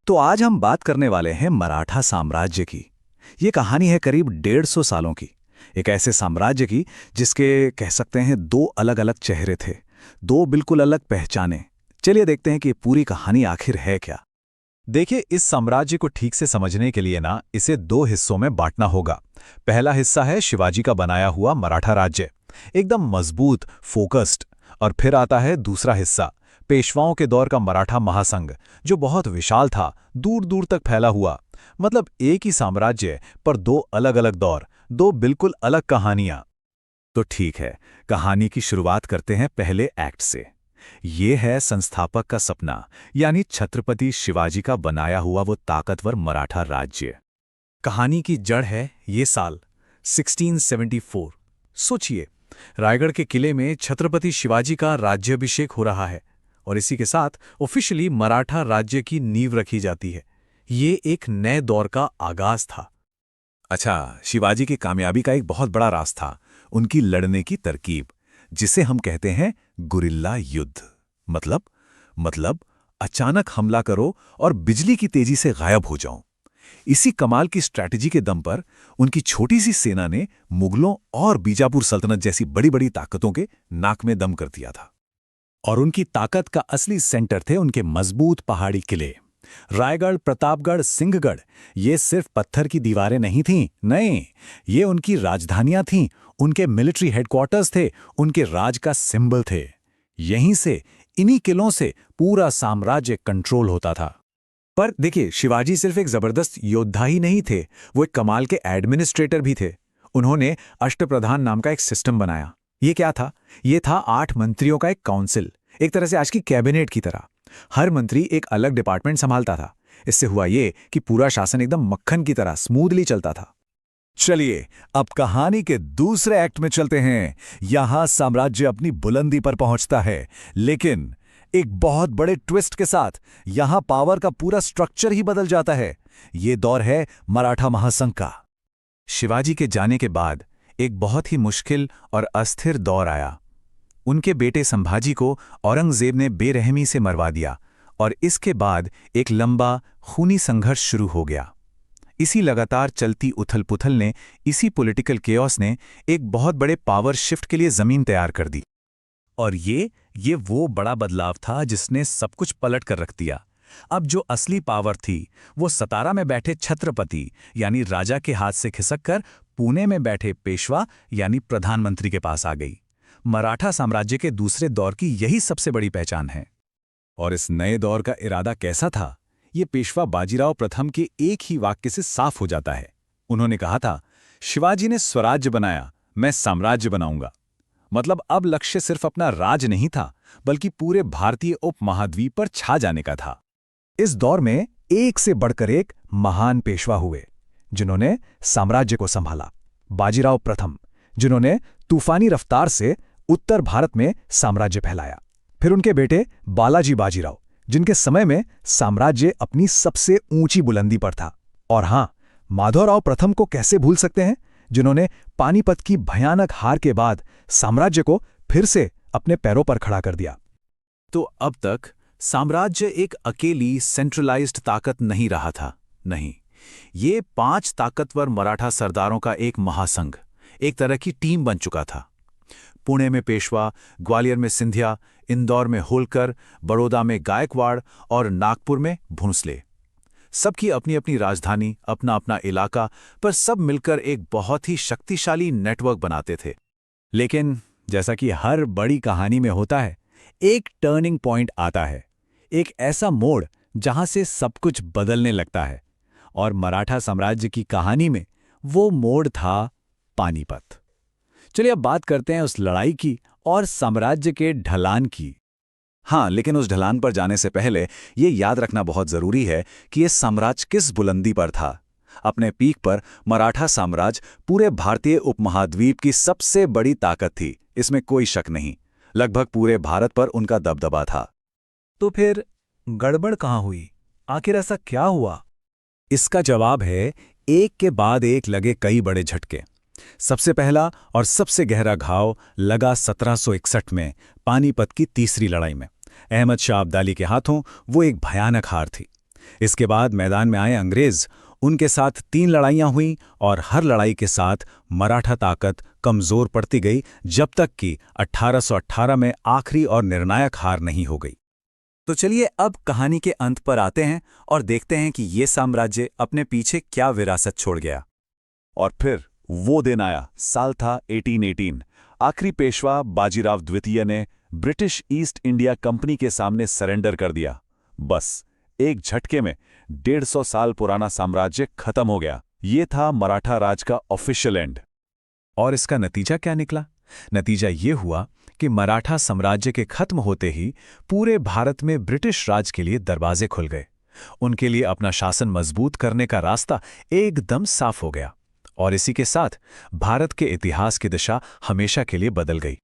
तो आज हम बात करने वाले हैं मराठा साम्राज्य की। ये कहानी है करीब 150 सालों की। एक ऐसे साम्राज्य की जिसके कह सकते हैं दो अलग अलग चेहरे थे, दो बिल्कुल अलग पहचाने। चलिए देखते हैं कि पूरी कहानी आखिर है क्या। देखिए, इस साम्राज्य को ठीक से समझने के लिए ना इसे दो हिस्सों में बांटना होगा। पहला हिस्सा है शिवाजी का बनाया हुआ मराठा राज्य, एकदम मजबूत, फोकस्ड। और फिर आता है दूसरा हिस्सा, पेशवाओं के दौर का मराठा महासंघ, जो बहुत विशाल था, दूर दूर तक फैला हुआ। मतलब एक ही साम्राज्य पर दो अलग अलग दौर, दो बिल्कुल अलग कहानियां। तो ठीक है, कहानी की शुरुआत करते हैं पहले एक्ट से। ये है संस्थापक का सपना, यानी छत्रपति शिवाजी का बनाया हुआ वो ताकतवर मराठा राज्य। कहानी की जड़ है ये साल 1674। सोचिए, रायगढ़ के किले में छत्रपति शिवाजी का राज्याभिषेक हो रहा है और इसी के साथ ऑफिशियली मराठा राज्य की नींव रखी जाती है। ये एक नए दौर का आगाज था। अच्छा, शिवाजी की कामयाबी का एक बहुत बड़ा राज था उनकी लड़ने की तरकीब, जिसे हम कहते हैं गुरिल्ला युद्ध। मतलब अचानक हमला करो और बिजली की तेजी से गायब हो जाओ। इसी कमाल की स्ट्रैटेजी के दम पर उनकी छोटी सी सेना ने मुगलों और बीजापुर सल्तनत जैसी बड़ी बड़ी ताकतों के नाक में दम कर दिया था। और उनकी ताकत का असली सेंटर थे उनके मजबूत पहाड़ी किले। रायगढ़, प्रतापगढ़, सिंहगढ़, ये सिर्फ पत्थर की दीवारें नहीं थीं, नहीं, ये उनकी राजधानियां थीं, उनके मिलिट्री हेडक्वार्टर्स थे, उनके राज का सिंबल थे। यहीं से, इन्हीं किलों से पूरा साम्राज्य कंट्रोल होता था। पर देखिए, शिवाजी सिर्फ एक जबरदस्त योद्धा ही नहीं थे, वो एक कमाल के एडमिनिस्ट्रेटर भी थे। उन्होंने अष्टप्रधान नाम का एक सिस्टम बनाया। ये क्या था? ये था 8 मंत्रियों का एक काउंसिल, एक तरह से आज की कैबिनेट की तरह। हर मंत्री एक अलग डिपार्टमेंट संभालता था। इससे हुआ ये कि पूरा शासन एकदम मक्खन की तरह स्मूथली चलता था। चलिए, अब कहानी के दूसरे एक्ट में चलते हैं। यहां साम्राज्य अपनी बुलंदी पर पहुंचता है, लेकिन एक बहुत बड़े ट्विस्ट के साथ। यहां पावर का पूरा स्ट्रक्चर ही बदल जाता है। ये दौर है मराठा महासंघ का। शिवाजी के जाने के बाद एक बहुत ही मुश्किल और अस्थिर दौर आया। उनके बेटे संभाजी को औरंगजेब ने बेरहमी से मरवा दिया और इसके बाद एक लंबा खूनी संघर्ष शुरू हो गया। इसी लगातार चलती उथल-पुथल ने, इसी पॉलिटिकल केओस ने एक बहुत बड़े पावर शिफ्ट के लिए जमीन तैयार कर दी। और ये वो बड़ा बदलाव था जिसने सब कुछ पलट कर रख दिया। अब जो असली पावर थी वो सतारा में बैठे छत्रपति यानी राजा के हाथ से खिसककर पुणे में बैठे पेशवा यानी प्रधानमंत्री के पास आ गई। मराठा साम्राज्य के दूसरे दौर की यही सबसे बड़ी पहचान है। और इस नए दौर का इरादा कैसा था, ये पेशवा बाजीराव प्रथम के एक ही वाक्य से साफ हो जाता है। उन्होंने कहा था, शिवाजी ने स्वराज्य बनाया, मैं साम्राज्य बनाऊंगा। मतलब अब लक्ष्य सिर्फ अपना राज नहीं था, बल्कि पूरे भारतीय उपमहाद्वीप पर छा जाने का था। इस दौर में एक से बढ़कर एक महान पेशवा हुए जिन्होंने साम्राज्य को संभाला। बाजीराव प्रथम, जिन्होंने तूफानी रफ्तार से उत्तर भारत में साम्राज्य फैलाया। फिर उनके बेटे बालाजी बाजीराव, जिनके समय में साम्राज्य अपनी सबसे ऊंची बुलंदी पर था। और हां, माधवराव प्रथम को कैसे भूल सकते हैं, जिन्होंने पानीपत की भयानक हार के बाद साम्राज्य को फिर से अपने पैरों पर खड़ा कर दिया। तो अब तक साम्राज्य एक अकेली सेंट्रलाइज्ड ताकत नहीं रहा था, नहीं, ये 5 ताकतवर मराठा सरदारों का एक महासंघ, एक तरह की टीम बन चुका था। पुणे में पेशवा, ग्वालियर में सिंधिया, इंदौर में होलकर, बड़ौदा में गायकवाड़ और नागपुर में भोंसले। सबकी अपनी अपनी राजधानी, अपना अपना इलाका, पर सब मिलकर एक बहुत ही शक्तिशाली नेटवर्क बनाते थे। लेकिन जैसा कि हर बड़ी कहानी में होता है, एक टर्निंग पॉइंट आता है, एक ऐसा मोड़ जहां से सब कुछ बदलने लगता है। और मराठा साम्राज्य की कहानी में वो मोड़ था पानीपत। चलिए अब बात करते हैं उस लड़ाई की और साम्राज्य के ढलान की। हाँ, लेकिन उस ढलान पर जाने से पहले ये याद रखना बहुत जरूरी है कि ये साम्राज्य किस बुलंदी पर था। अपने पीक पर मराठा साम्राज्य पूरे भारतीय उपमहाद्वीप की सबसे बड़ी ताकत थी, इसमें कोई शक नहीं। लगभग पूरे भारत पर उनका दबदबा था। तो फिर गड़बड़ कहाँ हुई? आखिर ऐसा क्या हुआ? इसका जवाब है एक के बाद एक लगे कई बड़े झटके। सबसे पहला और सबसे गहरा घाव लगा 1761 में पानीपत की तीसरी लड़ाई में। अहमद शाह अब्दाली के हाथों वो एक भयानक हार थी। इसके बाद मैदान में आए अंग्रेज। उनके साथ 3 लड़ाइयां हुईं और हर लड़ाई के साथ मराठा ताकत कमजोर पड़ती गई, जब तक कि 1818 में आखिरी और निर्णायक हार नहीं हो गई। तो चलिए अब कहानी के अंत पर आते हैं और देखते हैं कि ये साम्राज्य अपने पीछे क्या विरासत छोड़ गया। और फिर वो दिन आया, साल था 1818। आखिरी पेशवा बाजीराव द्वितीय ने ब्रिटिश ईस्ट इंडिया कंपनी के सामने सरेंडर कर दिया। बस एक झटके में 150 साल पुराना साम्राज्य खत्म हो गया। ये था मराठा राज का ऑफिशियल एंड। और इसका नतीजा क्या निकला? नतीजा ये हुआ कि मराठा साम्राज्य के खत्म होते ही पूरे भारत में ब्रिटिश राज के लिए दरवाजे खुल गए। उनके लिए अपना शासन मजबूत करने का रास्ता एकदम साफ हो गया। और इसी के साथ भारत के इतिहास की दिशा हमेशा के लिए बदल गई।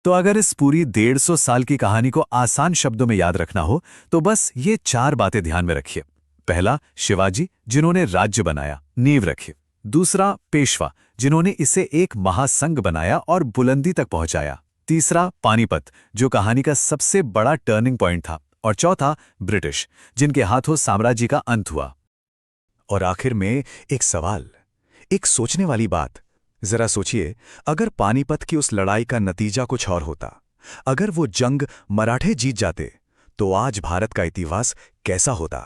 तो अगर इस पूरी 150 साल की कहानी को आसान शब्दों में याद रखना हो तो बस ये 4 बातें ध्यान में रखिए। पहला, शिवाजी, जिन्होंने राज्य बनाया, नींव रखी। दूसरा, पेशवा, जिन्होंने इसे एक महासंघ बनाया और बुलंदी तक पहुंचाया। तीसरा, पानीपत, जो कहानी का सबसे बड़ा टर्निंग पॉइंट था। और चौथा, ब्रिटिश, जिनके हाथों साम्राज्य का अंत हुआ। और आखिर में एक सवाल, एक सोचने वाली बात। जरा सोचिए, अगर पानीपत की उस लड़ाई का नतीजा कुछ और होता, अगर वो जंग मराठे जीत जाते, तो आज भारत का इतिहास कैसा होता?